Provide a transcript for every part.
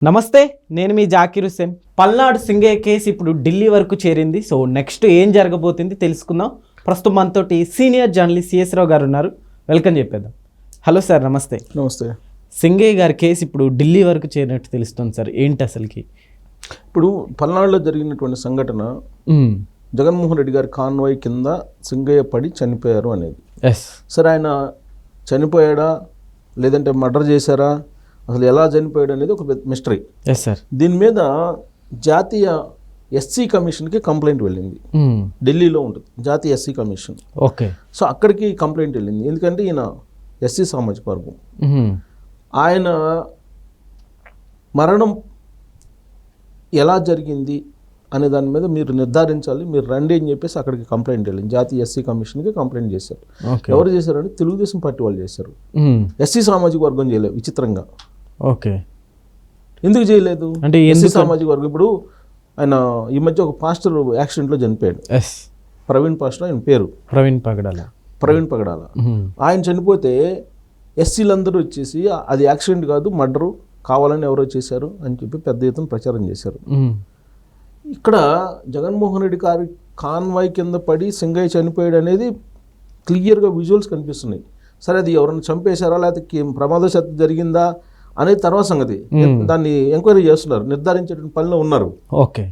నమస్తే, నేను మీ జాకీర్ హుస్సేన్. పల్నాడు సింగయ్య కేసు ఇప్పుడు ఢిల్లీ వరకు చేరింది. సో నెక్స్ట్ ఏం జరగబోతుంది తెలుసుకుందాం. ప్రస్తుతం మనతోటి సీనియర్ జర్నలిస్ట్ సిఎస్ రావు గారు ఉన్నారు. వెల్కమ్ చెప్పేద్దాం. హలో సార్, నమస్తే. నమస్తే. సింగయ్య గారి కేసు ఇప్పుడు ఢిల్లీ వరకు చేరినట్టు తెలుస్తుంది సార్, ఏంటి అసలుకి? ఇప్పుడు పల్నాడులో జరిగినటువంటి సంఘటన జగన్మోహన్ రెడ్డి గారి కాన్వాయ్ కింద సింగయ్య పడి చనిపోయారు అనేది. సరే, ఆయన చనిపోయాడా లేదంటే మర్డర్ చేశారా, అసలు ఎలా చనిపోయాడు అనేది ఒక మిస్టరీ. దీని మీద జాతీయ ఎస్సీ కమిషన్కి కంప్లైంట్ వెళ్ళింది. ఢిల్లీలో ఉంటుంది జాతీయ ఎస్సీ కమిషన్. ఓకే. సో అక్కడికి కంప్లైంట్ వెళ్ళింది. ఎందుకంటే ఈయన ఎస్సీ సామాజిక వర్గం. ఆయన మరణం ఎలా జరిగింది అనే దాని మీద మీరు నిర్ధారించాలి, మీరు రండి అని చెప్పేసి అక్కడికి కంప్లైంట్ వెళ్ళింది. జాతీయ ఎస్సీ కమిషన్కి కంప్లైంట్ చేశారు. ఎవరు చేశారంటే తెలుగుదేశం పార్టీ వాళ్ళు చేశారు. ఎస్సీ సామాజిక వర్గం చేయలేదు, విచిత్రంగా. ఓకే. ఎందుకు చేయలేదు అంటే ఎస్సీ సామాజిక వర్గం? ఇప్పుడు ఆయన ఈ మధ్య ఒక పాస్టర్ యాక్సిడెంట్లో చనిపోయాడు. ప్రవీణ్ పాస్టర్, ఆయన పేరు ప్రవీణ్ పగడాల. ఆయన చనిపోతే ఎస్సీలందరూ వచ్చేసి అది యాక్సిడెంట్ కాదు, మర్డరు, కావాలని ఎవరో చేశారు అని చెప్పి పెద్ద ఎత్తున ప్రచారం చేశారు. ఇక్కడ జగన్మోహన్ రెడ్డి గారి కాన్వాయ్ కింద పడి సింగయ్య చనిపోయాడు అనేది క్లియర్గా విజువల్స్ కనిపిస్తున్నాయి. సరే, అది ఎవరైనా చంపేశారా లేకపోతే ప్రమాదవశాత్తు జరిగిందా అనేది తర్వాత సంగతి. దాన్ని ఎంక్వైరీ చేస్తున్నారు, నిర్ధారించేటువంటి పనిలో ఉన్నారు. ఓకే.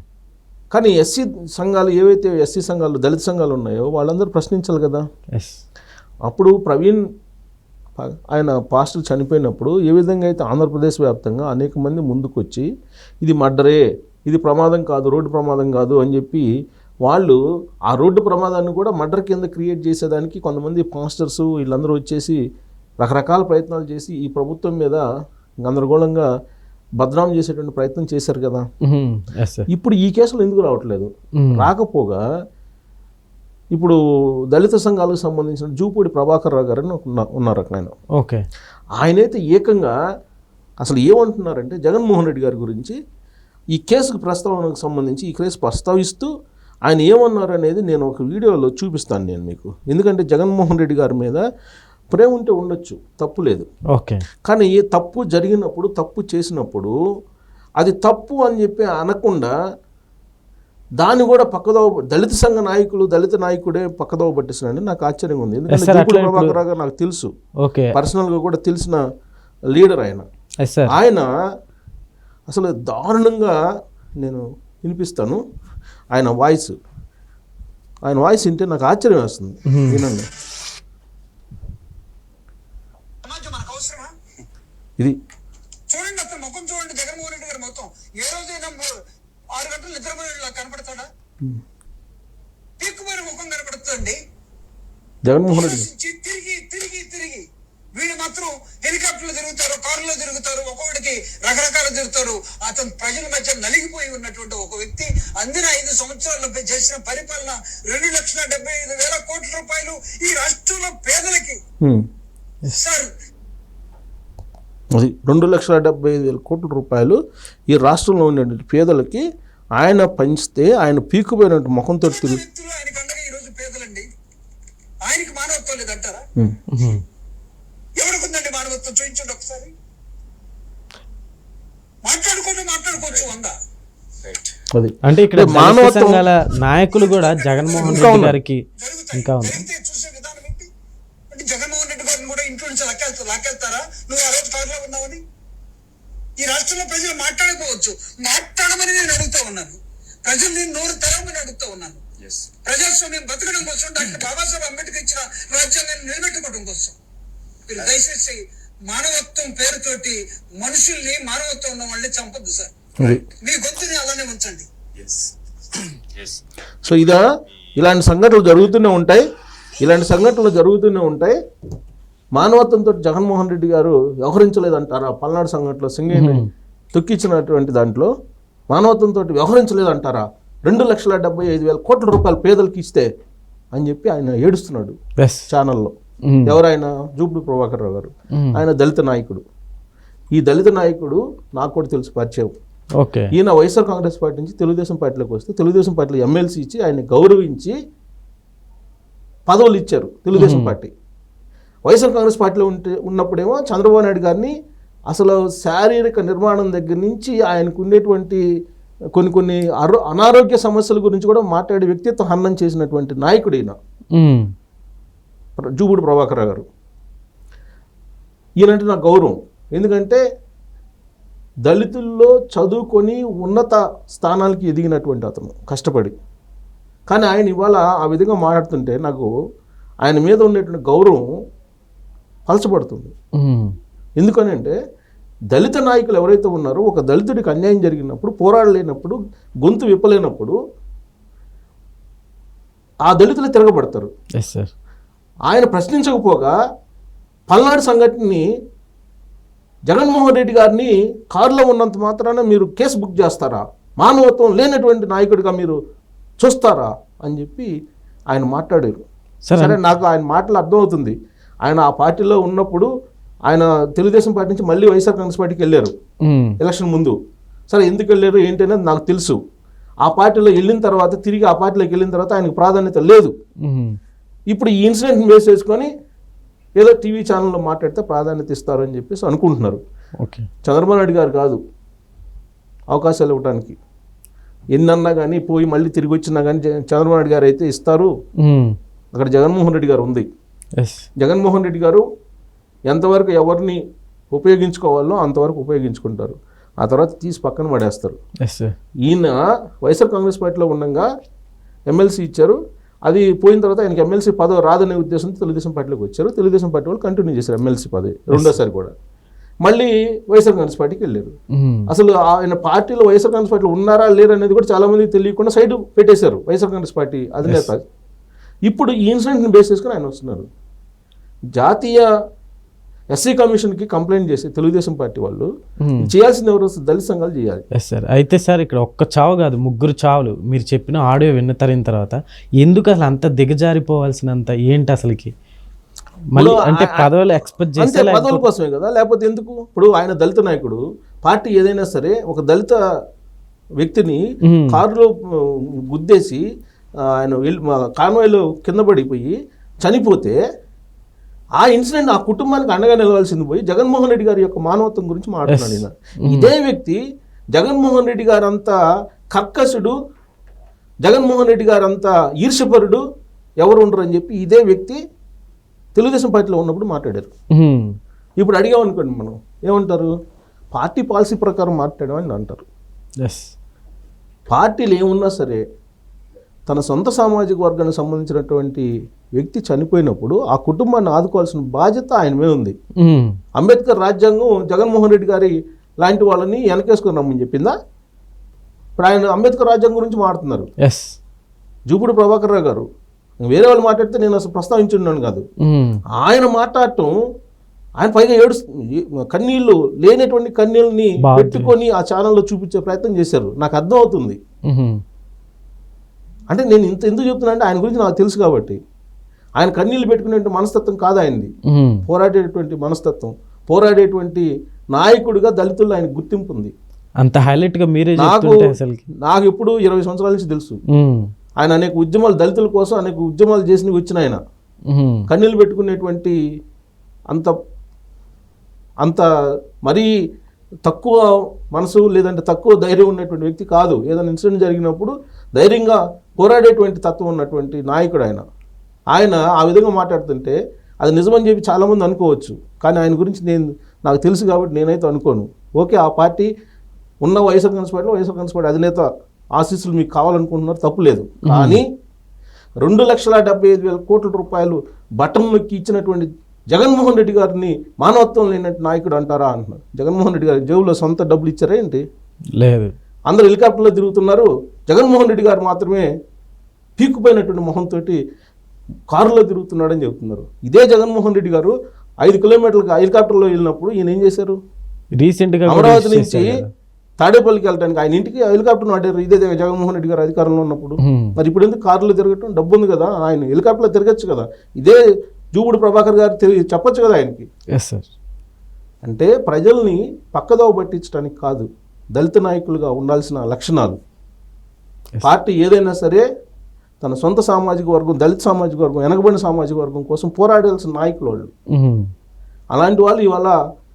కానీ ఎస్సీ సంఘాలు, ఏవైతే ఎస్సీ సంఘాలు, దళిత సంఘాలు ఉన్నాయో వాళ్ళందరూ ప్రశ్నించాలి కదా. అప్పుడు ప్రవీణ్ ఆయన పాస్టర్ చనిపోయినప్పుడు ఏ విధంగా అయితే ఆంధ్రప్రదేశ్ వ్యాప్తంగా అనేక మంది ముందుకు వచ్చి ఇది మర్డరే, ఇది ప్రమాదం కాదు, రోడ్డు ప్రమాదం కాదు అని చెప్పి వాళ్ళు ఆ రోడ్డు ప్రమాదాన్ని కూడా మర్డర్ కింద క్రియేట్ చేసేదానికి కొంతమంది పాస్టర్స్ వీళ్ళందరూ వచ్చేసి రకరకాల ప్రయత్నాలు చేసి ఈ ప్రభుత్వం మీద గందరగోళంగా బద్నాం చేసేటువంటి ప్రయత్నం చేశారు కదా. ఇప్పుడు ఈ కేసులు ఎందుకు రావట్లేదు? రాకపోగా ఇప్పుడు దళిత సంఘాలకు సంబంధించిన జూపూడి ప్రభాకర్ రావు గారు ఉన్నారు అక్కడ. ఆయన ఓకే. ఆయనైతే ఏకంగా అసలు ఏమంటున్నారంటే జగన్మోహన్ రెడ్డి గారి గురించి ఈ కేసుకు ప్రస్తావనకు సంబంధించి ఈ కేసు ప్రస్తావిస్తూ ఆయన ఏమన్నారు అనేది నేను ఒక వీడియోలో చూపిస్తాను నేను మీకు. ఎందుకంటే జగన్మోహన్ రెడ్డి గారి మీద ప్రేమ ఉంటే ఉండొచ్చు, తప్పు లేదు. ఓకే. కానీ ఏ తప్పు జరిగినప్పుడు, తప్పు చేసినప్పుడు అది తప్పు అని చెప్పి అనకుండా దాన్ని కూడా పక్కదోవ, దళిత సంఘ నాయకులు, దళిత నాయకుడే పక్కదోవ పట్టిస్తున్నాడు. నాకు ఆశ్చర్యంగా ఉంది. ఎందుకంటే జూపూడి ప్రభాకర్ రావు గారు నాకు తెలుసు, పర్సనల్గా కూడా తెలిసిన లీడర్ ఆయన. ఆయన అసలు దారుణంగా, నేను వినిపిస్తాను ఆయన వాయిస్ వింటే నాకు ఆశ్చర్యం వస్తుంది. వినండి. ఇది చూడండి, అతను ముఖం చూడండి. జగన్మోహన్ రెడ్డి గారి మొత్తం ఏ రోజైనా 6 గంటలు నిద్రపోయేలా కనపడతాడా? పీక్కుపోయిన ముఖం కనపడుతుంది జగన్మోహన్ రెడ్డి. తిరిగి తిరిగి తిరిగి వీళ్ళు మాత్రం హెలికాప్టర్లో తిరుగుతారు, కారులో తిరుగుతారు, ఒక్కొక్కడికి రకరకాల తిరుగుతారు. అతను ప్రజల మధ్య నలిగిపోయి ఉన్నటువంటి ఒక వ్యక్తి. అందిన 5 సంవత్సరాల్లో చేసిన పరిపాలన 2,75,000 కోట్ల రూపాయలు ఈ రాష్ట్రంలో పేదలకి. సార్, అది 2,75,000 కోట్ల రూపాయలు ఈ రాష్ట్రంలో ఉండే పేదలకి ఆయన పంచితే ఆయన పీక్కుపోయినట్టు ముఖంతో తిరుగు. ఆయనకి అండగా ఈరోజు పేదలండి. ఆయనకి మానవత్వం లేదంటారా? ఎవరికుందండి మానవత్వం? చూపించండి ఒకసారి. మాట్లాడుకోవచ్చు వంద. అది అంటే ఇక్కడ మానవత్వం నాయకులు కూడా జగన్మోహన్ రెడ్డి గారికి ఇంకా చూసే విధానం ఏంటి అంటే జగన్మోహన్ రెడ్డి గారిని కూడా ఇంట్లో నుంచి లాక్కెళ్తారా? నువ్వు ఆ రోజు కారులో ఉన్నావని. ఈ రాష్ట్రంలో ప్రజలు మాట్లాడుకోవచ్చు, మాట్లాడమని నేను అడుగుతా ఉన్నాను. ప్రజల్ని నోరు తెరవమని అడుగుతా ఉన్నాను. ప్రజాస్వామ్యం బతకడం కోసం, డాక్టర్ బాబాసాహెబ్ అంబేద్కర్ ఇచ్చిన రాజ్యాంగాన్ని నిలబెట్టుకోవడం కోసం మీరు దయచేసి మానవత్వం పేరుతోటి మనుషుల్ని, మానవత్వం ఉన్న వాళ్ళని చంపొద్దు సార్. మీ గొంతుని అలానే ఉంచండి. సో ఇలాంటి సంఘటనలు జరుగుతూనే ఉంటాయి. మానవత్వంతో జగన్మోహన్ రెడ్డి గారు వ్యవహరించలేదంటారా? పల్నాడు సంఘటనలో సింగయ్యని తొక్కించినటువంటి దాంట్లో మానవత్వంతో వ్యవహరించలేదంటారా? 2,75,000 కోట్ల రూపాయలు పేదలకు ఇస్తే అని చెప్పి ఆయన ఏడుస్తున్నాడు ఛానల్లో. ఎవరైనా జూపూడి ప్రభాకర్ రావు గారు. ఆయన దళిత నాయకుడు. ఈ దళిత నాయకుడు నాకు కూడా తెలుసు, పరిచయం. ఈయన వైఎస్ఆర్ కాంగ్రెస్ పార్టీ నుంచి తెలుగుదేశం పార్టీలోకి వస్తే తెలుగుదేశం పార్టీలో ఎమ్మెల్సీ ఇచ్చి ఆయన గౌరవించి పదవులు ఇచ్చారు తెలుగుదేశం పార్టీ. వైఎస్ఆర్ కాంగ్రెస్ పార్టీలో ఉన్నప్పుడేమో చంద్రబాబు నాయుడు గారిని అసలు శారీరక నిర్మాణం దగ్గర నుంచి ఆయనకు ఉండేటువంటి కొన్ని అనారోగ్య సమస్యల గురించి కూడా మాట్లాడే వ్యక్తిత్వ హననం చేసినటువంటి నాయకుడు ఈయన జూబూడి ప్రభాకర్ గారు. ఈయనంటే నాకు గౌరవం. ఎందుకంటే దళితుల్లో చదువుకొని ఉన్నత స్థానాలకి ఎదిగినటువంటి అతను కష్టపడి. కానీ ఆయన ఇవాళ ఆ విధంగా మాట్లాడుతుంటే నాకు ఆయన మీద ఉండేటువంటి గౌరవం పలచబడుతుంది. ఎందుకనంటే దళిత నాయకులు ఎవరైతే ఉన్నారో ఒక దళితుడికి అన్యాయం జరిగినప్పుడు, పోరాడలేనప్పుడు, గొంతు విప్పలేనప్పుడు ఆ దళితులు తిరగబడతారు. ఆయన ప్రశ్నించకపోగా పల్నాడు సంఘటనని జగన్మోహన్ రెడ్డి గారిని కారులో ఉన్నంత మాత్రాన మీరు కేసు బుక్ చేస్తారా, మానవత్వం లేనటువంటి నాయకుడిగా మీరు చూస్తారా అని చెప్పి ఆయన మాట్లాడారు. సరే, నాకు ఆయన మాటలు అర్థమవుతుంది. ఆయన ఆ పార్టీలో ఉన్నప్పుడు ఆయన తెలుగుదేశం పార్టీ నుంచి మళ్ళీ వైఎస్ఆర్ కాంగ్రెస్ పార్టీకి వెళ్ళారు ఎలక్షన్ ముందు. సరే, ఎందుకు వెళ్ళారు ఏంటి అనేది నాకు తెలుసు. ఆ పార్టీలో వెళ్ళిన తర్వాత, తిరిగి ఆ పార్టీలోకి వెళ్ళిన తర్వాత ఆయనకు ప్రాధాన్యత లేదు. ఇప్పుడు ఈ ఇన్సిడెంట్ని బేస్ చేసుకొని ఏదో టీవీ ఛానల్లో మాట్లాడితే ప్రాధాన్యత ఇస్తారని చెప్పేసి అనుకుంటున్నారు. చంద్రబాబు నాయుడు గారు కాదు అవకాశాలు ఇవ్వడానికి. ఎన్నన్నా కానీ పోయి మళ్ళీ తిరిగి వచ్చినా కానీ చంద్రబాబు నాయుడు గారు అయితే ఇస్తారు. అక్కడ జగన్మోహన్ రెడ్డి గారు ఉంది. జగన్మోహన్ రెడ్డి గారు ఎంతవరకు ఎవరిని ఉపయోగించుకోవాలో అంతవరకు ఉపయోగించుకుంటారు. ఆ తర్వాత తీసి పక్కన పడేస్తారు. ఈయన వైఎస్ఆర్ కాంగ్రెస్ పార్టీలో ఉండగా ఎమ్మెల్సీ ఇచ్చారు. అది పోయిన తర్వాత ఆయనకి ఎమ్మెల్సీ పదవి రాదనే ఉద్దేశంతో తెలుగుదేశం పార్టీలోకి వచ్చారు. తెలుగుదేశం పార్టీ వాళ్ళు కంటిన్యూ చేశారు ఎమ్మెల్సీ పదవి రెండోసారి కూడా. మళ్ళీ వైఎస్ఆర్ కాంగ్రెస్ పార్టీకి వెళ్ళారు. అసలు ఆయన పార్టీలో వైఎస్ఆర్ కాంగ్రెస్ పార్టీలో ఉన్నారా లేరు అనేది కూడా చాలా మందికి తెలియకుండా సైడ్ పెట్టేశారు వైఎస్ఆర్ కాంగ్రెస్ పార్టీ అధినేత. ఇప్పుడు ఈ ఇన్సిడెంట్ని బేస్ చేసుకుని ఆయన వస్తున్నారు. జాతీయ ఎస్సీ కమిషన్కి కంప్లైంట్ చేసి తెలుగుదేశం పార్టీ వాళ్ళు చేయాల్సింది ఎవరు, దళిత సంఘాలు చేయాలి. సార్, అయితే సార్ ఇక్కడ ఒక్క చావు కాదు, 3 చావులు మీరు చెప్పిన ఆడియో విన్న తర్వాత ఎందుకు అసలు అంత దిగజారిపోవాల్సినంత ఏంటి అసలుకి? మళ్ళీ అంటే పదవులు ఎక్స్పెక్ట్ చేస్తే పదవుల కోసమే కదా, లేకపోతే ఎందుకు? ఇప్పుడు ఆయన దళిత నాయకుడు, పార్టీ ఏదైనా సరే ఒక దళిత వ్యక్తిని కారులో గుద్దేసి ఆయన కాన్వాయ్లో కింద పడిపోయి చనిపోతే ఆ ఇన్సిడెంట్ ఆ కుటుంబానికి అండగా నిలవాల్సింది పోయి జగన్మోహన్ రెడ్డి గారి యొక్క మానవత్వం గురించి మాట్లాడుతున్నాడు. ఇదే వ్యక్తి జగన్మోహన్ రెడ్డి గారు అంత కర్కశుడు, జగన్మోహన్ రెడ్డి గారు అంత ఈర్ష్యపరుడు ఎవరు ఉండరు అని చెప్పి ఇదే వ్యక్తి తెలుగుదేశం పార్టీలో ఉన్నప్పుడు మాట్లాడారు. ఇప్పుడు అడిగామనుకోండి మనం ఏమంటారు, పార్టీ పాలసీ ప్రకారం మాట్లాడామని అంటారు. పార్టీలు ఏమున్నా సరే తన సొంత సామాజిక వర్గానికి సంబంధించినటువంటి వ్యక్తి చనిపోయినప్పుడు ఆ కుటుంబాన్ని ఆదుకోవాల్సిన బాధ్యత ఆయన మీద ఉంది. అంబేద్కర్ రాజ్యాంగం జగన్మోహన్ రెడ్డి గారి లాంటి వాళ్ళని వెనకేసుకుని రమ్మని చెప్పిందా? ఇప్పుడు ఆయన అంబేద్కర్ రాజ్యాంగం గురించి మాట్లాడుతున్నారు. జూబూడి ప్రభాకర్ రావు గారు వేరే వాళ్ళు మాట్లాడితే నేను అసలు ప్రస్తావించున్నాను కాదు. ఆయన మాట్లాడటం, ఆయన పైగా కన్నీళ్ళు లేనటువంటి కన్నీళ్ళని పెట్టుకొని ఆ ఛానల్లో చూపించే ప్రయత్నం చేశారు. నాకు అర్థం అవుతుంది. అంటే నేను ఎందుకు చెప్తున్నా అంటే ఆయన గురించి నాకు తెలుసు కాబట్టి. ఆయన కన్నీళ్ళు పెట్టుకునే మనస్తత్వం కాదు ఆయనది, పోరాడేటువంటి మనస్తత్వం, పోరాడేటువంటి నాయకుడిగా దళితుల్లో ఆయన గుర్తింపు ఉంది. అంత హైలైట్గా మీరే నాకు ఎప్పుడు 20 సంవత్సరాల నుంచి తెలుసు. ఆయన అనేక ఉద్యమాలు, దళితుల కోసం అనేక ఉద్యమాలు చేసి వచ్చిన ఆయన కన్నీళ్ళు పెట్టుకునేటువంటి అంత మరీ తక్కువ మనసు లేదంటే తక్కువ ధైర్యం ఉన్నటువంటి వ్యక్తి కాదు. ఏదైనా ఇన్సిడెంట్ జరిగినప్పుడు ధైర్యంగా పోరాడేటువంటి తత్వం ఉన్నటువంటి నాయకుడు ఆయన. ఆయన ఆ విధంగా మాట్లాడుతుంటే అది నిజమని చెప్పి చాలామంది అనుకోవచ్చు, కానీ ఆయన గురించి నాకు తెలుసు కాబట్టి నేనైతే అనుకోను. ఓకే, ఆ పార్టీ ఉన్న వైఎస్ఆర్ కాంగ్రెస్ పార్టీ అధినేత ఆశీస్సులు మీకు కావాలనుకుంటున్నారు, తప్పు లేదు. కానీ 2,75,000 కోట్ల రూపాయలు బటన్ నొక్కి ఇచ్చినటువంటి జగన్మోహన్ రెడ్డి గారిని మానవత్వం లేనట్టు నాయకుడు అంటారా అంటున్నారు. జగన్మోహన్ రెడ్డి గారి జేబులో సొంత డబ్బులు ఇచ్చారా ఏంటి? లేదు. అందరూ హెలికాప్టర్లో తిరుగుతున్నారు, జగన్మోహన్ రెడ్డి గారు మాత్రమే పీక్కుపోయినటువంటి మొహంతో కారులో తిరుగుతున్నాడని చెబుతున్నారు. ఇదే జగన్మోహన్ రెడ్డి గారు 5 కిలోమీటర్లకు హెలికాప్టర్లో వెళ్ళినప్పుడు ఈయన ఏం చేశారు? రీసెంట్గా అమరావతి నుంచి తాడేపల్లికి వెళ్ళడానికి ఆయన ఇంటికి హెలికాప్టర్ వాడారు. ఇదే జగన్మోహన్ రెడ్డి గారు అధికారంలో ఉన్నప్పుడు. మరి ఇప్పుడు ఎందుకు కారులో తిరగటం? డబ్బు ఉంది కదా, ఆయన హెలికాప్టర్లో తిరగచ్చు కదా. ఇదే జూబూడి ప్రభాకర్ గారు చెప్పొచ్చు కదా ఆయనకి. అంటే ప్రజల్ని పక్కదోవ పట్టించడానికి కాదు, దళిత నాయకులుగా ఉండాల్సిన లక్షణాలు. పార్టీ ఏదైనా సరే తన సొంత సామాజిక వర్గం, దళిత సామాజిక వర్గం, వెనకబడిన సామాజిక వర్గం కోసం పోరాడాల్సిన నాయకులు వాళ్ళు. అలాంటి వాళ్ళు ఇవాళ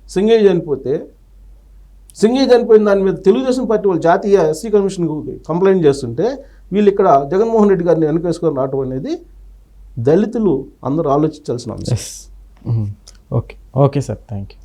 సింగయ్య చనిపోయిన దాని మీద తెలుగుదేశం పార్టీ వాళ్ళు జాతీయ ఎస్సీ కమిషన్కు కంప్లైంట్ చేస్తుంటే వీళ్ళు ఇక్కడ జగన్మోహన్ రెడ్డి గారిని వెనకేసుకొని రావడం అనేది దళితులు అందరూ ఆలోచించాల్సిన అంశం. Okay okay sir, thank you.